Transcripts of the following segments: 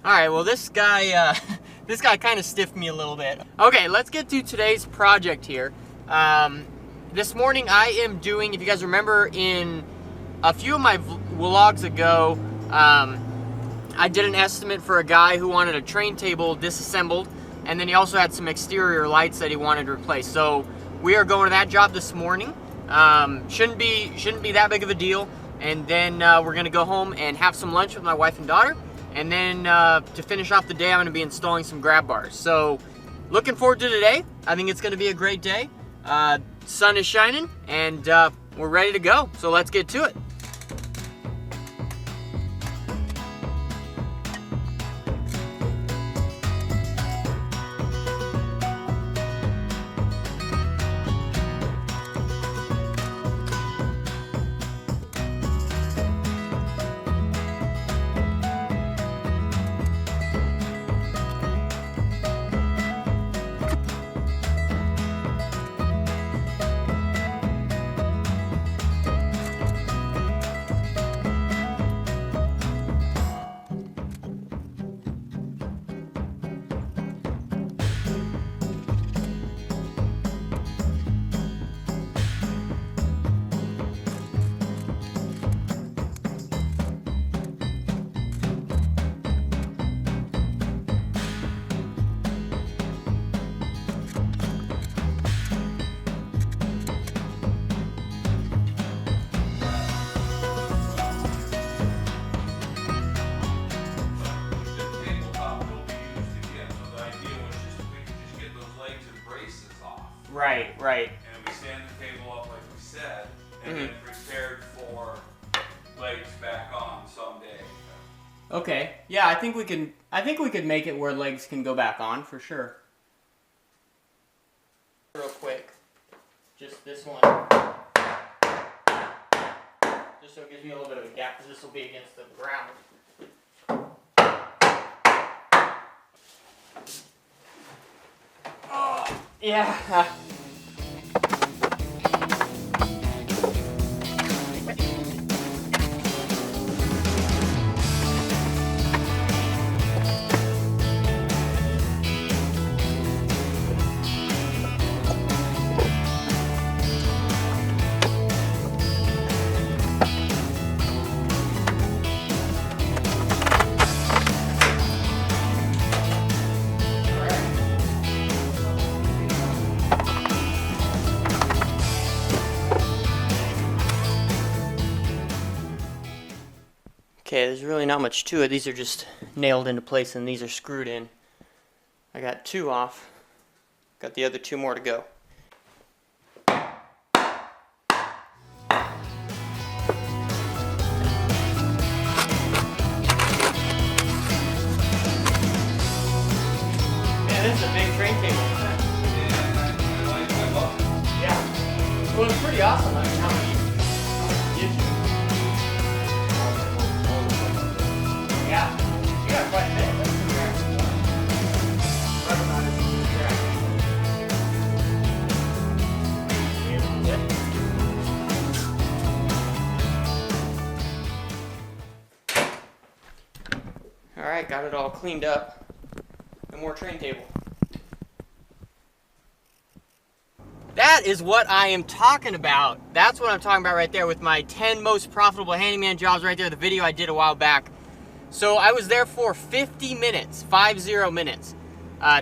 Alright, well this guy this guy kind of stiffed me a little bit. Okay, let's get to today's project here. This morning I am doing, if you guys remember in a few of my vlogs ago, I did an estimate for a guy who wanted a train table disassembled, and then he also had some exterior lights that he wanted to replace. So we are going to that job this morning. Shouldn't be that big of a deal. And then we're gonna go home and have some lunch with my wife and daughter. And then to finish off the day, I'm gonna be installing some grab bars. So looking forward to today. I think it's gonna be a great day. Sun is shining and we're ready to go. So let's get to it. Right. And we stand the table up like we said, and then prepared for legs back on someday. Okay. Yeah, I think we could make it where legs can go back on for sure. Real quick. Just this one. Just so it gives me a little bit of a gap, because this will be against the ground. Oh, yeah. Okay, there's really not much to it. These are just nailed into place and these are screwed in. I got 2 off. Got the other 2 more to go. Man, this is a big train table. Yeah. Well, it's pretty awesome. I mean, how many inches? Yeah, you got quite a bit. Alright, got it all cleaned up. And more train table. That is what I am talking about. That's what I'm talking about right there with my 10 most profitable handyman jobs right there, the video I did a while back. So I was there for 50 minutes, 50 minutes.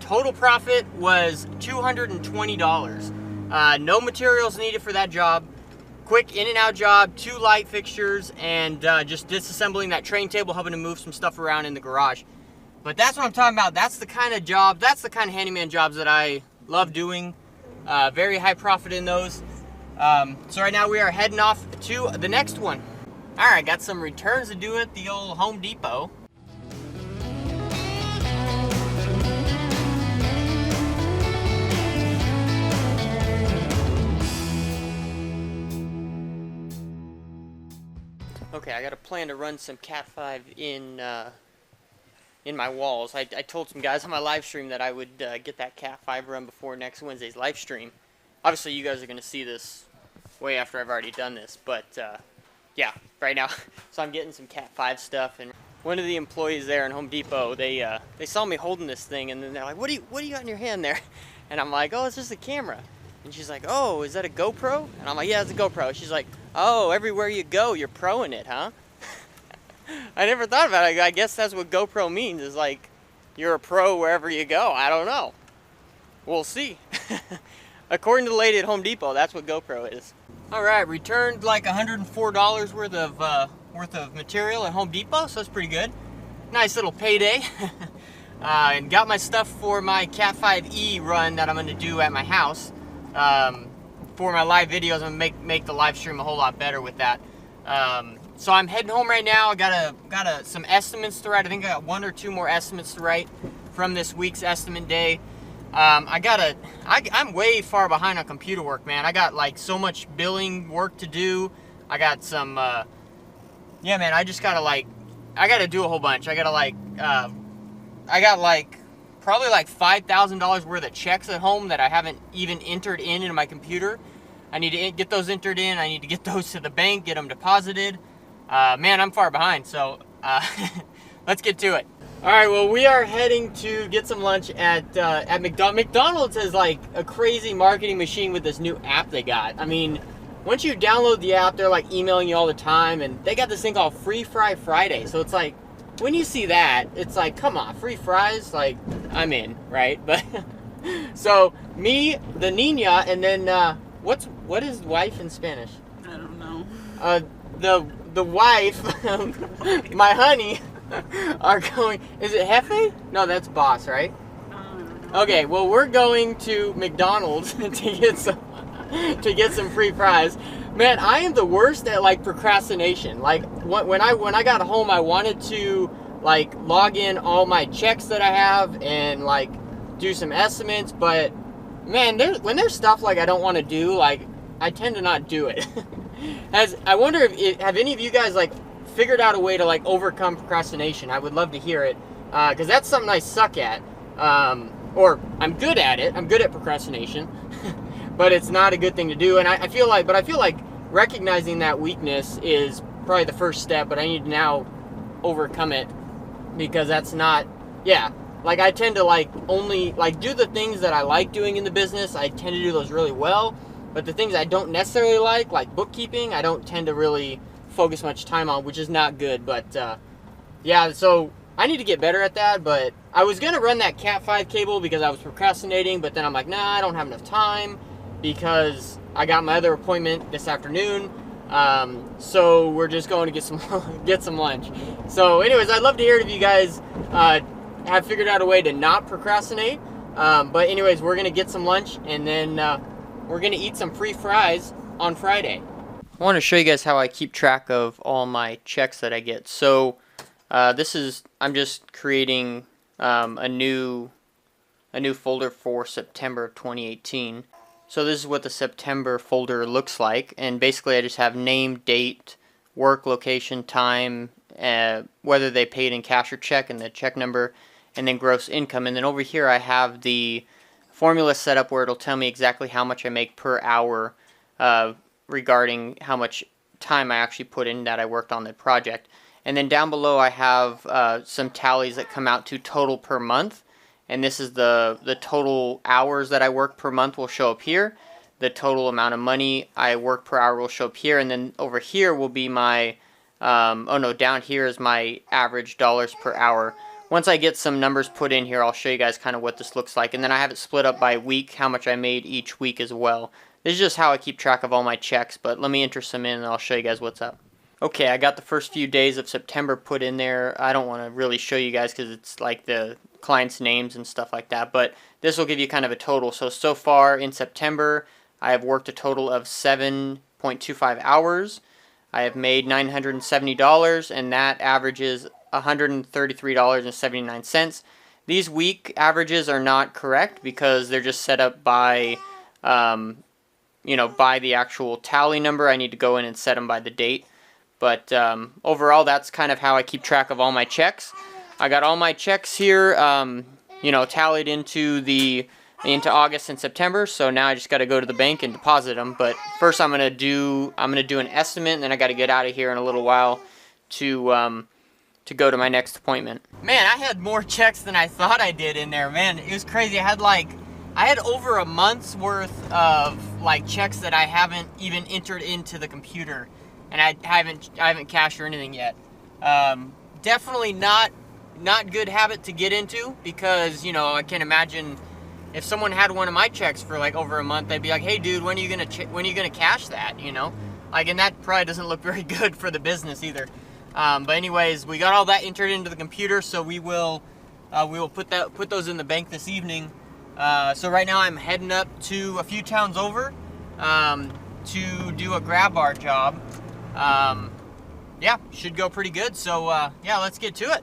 Total profit was $220. No materials needed for that job. Quick in and out job, 2 light fixtures, and just disassembling that train table, helping to move some stuff around in the garage. But that's what I'm talking about. That's the kind of job, that's the kind of handyman jobs that I love doing. Very high profit in those. So right now we are heading off to the next one. Alright, got some returns to do at the old Home Depot. Okay, I got a plan to run some Cat 5 in my walls. I told some guys on my live stream that I would get that Cat 5 run before next Wednesday's live stream. Obviously, you guys are going to see this way after I've already done this, but yeah, right now. So I'm getting some Cat 5 stuff, and one of the employees there in Home Depot, they saw me holding this thing, and then they're like, what do you got in your hand there? And I'm like, oh, it's just a camera. And she's like, oh, is that a GoPro? And I'm like, yeah, it's a GoPro. She's like, oh, everywhere you go, you're proing it, huh? I never thought about it. I guess that's what GoPro means, is like, you're a pro wherever you go. I don't know. We'll see. According to the lady at Home Depot, that's what GoPro is. All right, returned like $104 worth of material at Home Depot, so that's pretty good. Nice little payday. And got my stuff for my Cat 5e run that I'm going to do at my house. For my live videos, I'm going to make the live stream a whole lot better with that. So I'm heading home right now. I got some estimates to write. I think I got 1 or 2 more estimates to write from this week's estimate day. I'm way far behind on computer work, man. I got like so much billing work to do. I got some, yeah, man, I gotta do a whole bunch. I got probably like $5,000 worth of checks at home that I haven't even entered into my computer. I need to get those entered in. I need to get those to the bank, get them deposited. Man, I'm far behind, so let's get to it. All right, well, we are heading to get some lunch at McDonald's. McDonald's is like a crazy marketing machine with this new app they got. I mean, once you download the app, they're like emailing you all the time, and they got this thing called Free Fry Friday. So it's like, when you see that, it's like, come on, free fries? Like, I'm in, right? But so me, the Nina, and then what is wife in Spanish? I don't know. The wife, my honey, are going. Is it Jefe? No, that's boss, right? Okay, well, we're going to McDonald's to get some free fries. Man, I am the worst at like procrastination. Like when I got home, I wanted to like log in all my checks that I have and like do some estimates, but man, when there's stuff like I don't want to do, like I tend to not do it. I wonder if have any of you guys like figured out a way to like overcome procrastination? I would love to hear it, because that's something I suck at, or I'm good at it. I'm good at procrastination, but it's not a good thing to do. And I feel like recognizing that weakness is probably the first step, but I need to now overcome it, because that's not, yeah. Like I tend to like only like do the things that I like doing in the business. I tend to do those really well. But the things I don't necessarily like bookkeeping, I don't tend to really focus much time on, which is not good. But yeah, so I need to get better at that. But I was going to run that Cat 5 cable because I was procrastinating, but then I'm like, nah, I don't have enough time because I got my other appointment this afternoon. So we're just going to get some lunch. So anyways, I'd love to hear it if you guys have figured out a way to not procrastinate. But anyways, we're going to get some lunch, and then we're going to eat some free fries on Friday. I want to show you guys how I keep track of all my checks that I get. So I'm just creating a new folder for September of 2018. So this is what the September folder looks like, and basically I just have name, date, work, location, time, whether they paid in cash or check, and the check number, and then gross income. And then over here I have the formula set up where it'll tell me exactly how much I make per hour, regarding how much time I actually put in that I worked on the project. And then down below I have some tallies that come out to total per month, and this is the total hours that I work per month will show up here. The total amount of money I work per hour will show up here, and then over here will be my down here is my average dollars per hour. Once I get some numbers put in here, I'll show you guys kind of what this looks like. And then I have it split up by week, how much I made each week as well. This is just how I keep track of all my checks, but let me enter some in and I'll show you guys what's up. Okay, I got the first few days of September put in there. I don't want to really show you guys because it's like the clients' names and stuff like that, but this will give you kind of a total. So far in September, I have worked a total of 7.25 hours. I have made $970, and that averages $133.79. These week averages are not correct because they're just set up by, by the actual tally number. I need to go in and set them by the date. But overall, that's kind of how I keep track of all my checks. I got all my checks here, tallied into August and September. So now I just got to go to the bank and deposit them. But first, I'm gonna do an estimate, and then I got to get out of here in a little while to to go to my next appointment. Man, I had more checks than I thought I did in there, man. It was crazy. I had over a month's worth of like checks that I haven't even entered into the computer, and I haven't cashed or anything yet. Definitely not good habit to get into, because, you know, I can imagine if someone had one of my checks for like over a month, they'd be like, "Hey, dude, when are you gonna cash that?" You know, like, and that probably doesn't look very good for the business either. But anyways, we got all that entered into the computer, so we will put those in the bank this evening. So right now I'm heading up to a few towns over to do a grab bar job. Yeah, should go pretty good. So yeah, let's get to it.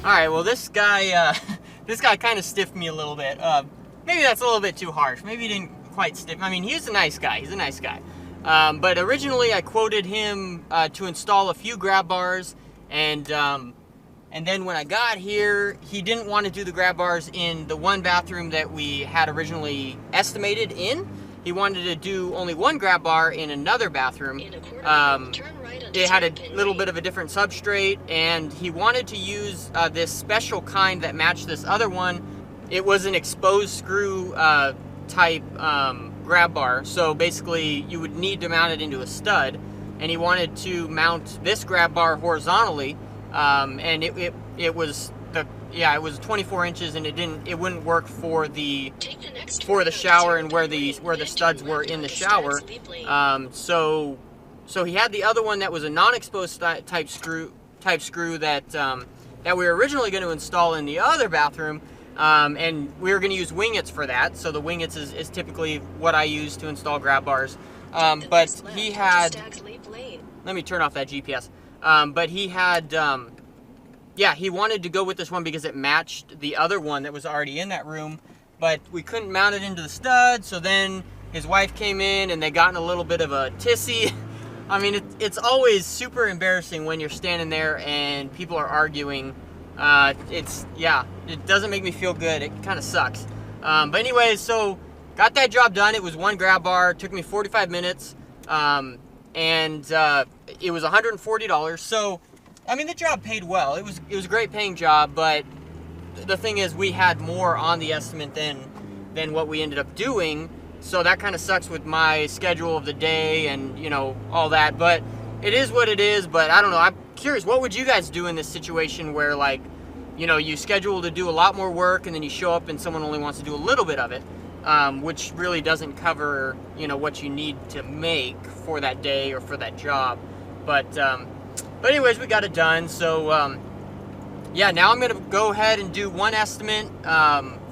Alright, well this guy kind of stiffed me a little bit. Maybe that's a little bit too harsh. Maybe he didn't quite stiff. I mean, he's a nice guy. He's a nice guy. But originally I quoted him to install a few grab bars, and then when I got here, he didn't want to do the grab bars in the one bathroom that we had originally estimated in. He wanted to do only one grab bar in another bathroom. It had a little bit of a different substrate, and he wanted to use this special kind that matched this other one. It was an exposed screw type grab bar, so basically you would need to mount it into a stud, and he wanted to mount this grab bar horizontally, and it was 24 inches, and it wouldn't work for the shower and where the studs were in the shower. So he had the other one that was a non-exposed type screw that we were originally going to install in the other bathroom, and we were going to use wingets for that. So the wingets is typically what I use to install grab bars. But he had, let me turn off that GPS. But he had, yeah, he wanted to go with this one because it matched the other one that was already in that room, but we couldn't mount it into the stud. So then his wife came in, and they got in a little bit of a tissy. I mean, it's always super embarrassing when you're standing there and people are arguing. It doesn't make me feel good. It kind of sucks. But anyways, so got that job done. It was one grab bar. It took me 45 minutes. And it was $140. So, I mean, the job paid well. It was a great paying job, but the thing is, we had more on the estimate than what we ended up doing. So that kind of sucks with my schedule of the day and, you know, all that. But it is what it is. But I don't know. I'm curious, what would you guys do in this situation where, like, you know, you schedule to do a lot more work and then you show up and someone only wants to do a little bit of it, which really doesn't cover, you know, what you need to make for that day or for that job. But anyways, we got it done. So, yeah, now I'm going to go ahead and do one estimate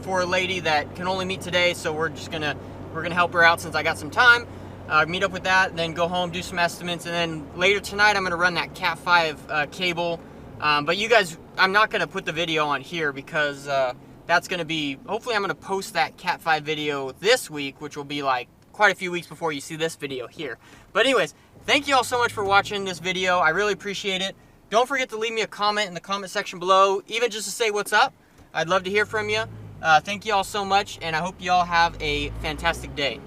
for a lady that can only meet today. So we're gonna help her out since I got some time. Meet up with that, then go home, do some estimates, and then later tonight I'm gonna run that Cat 5 cable. But you guys, I'm not gonna put the video on here because that's gonna be, hopefully I'm gonna post that Cat 5 video this week, which will be like quite a few weeks before you see this video here. But anyways, thank you all so much for watching this video. I really appreciate it. Don't forget to leave me a comment in the comment section below, even just to say what's up. I'd love to hear from you. Thank you all so much, and I hope you all have a fantastic day.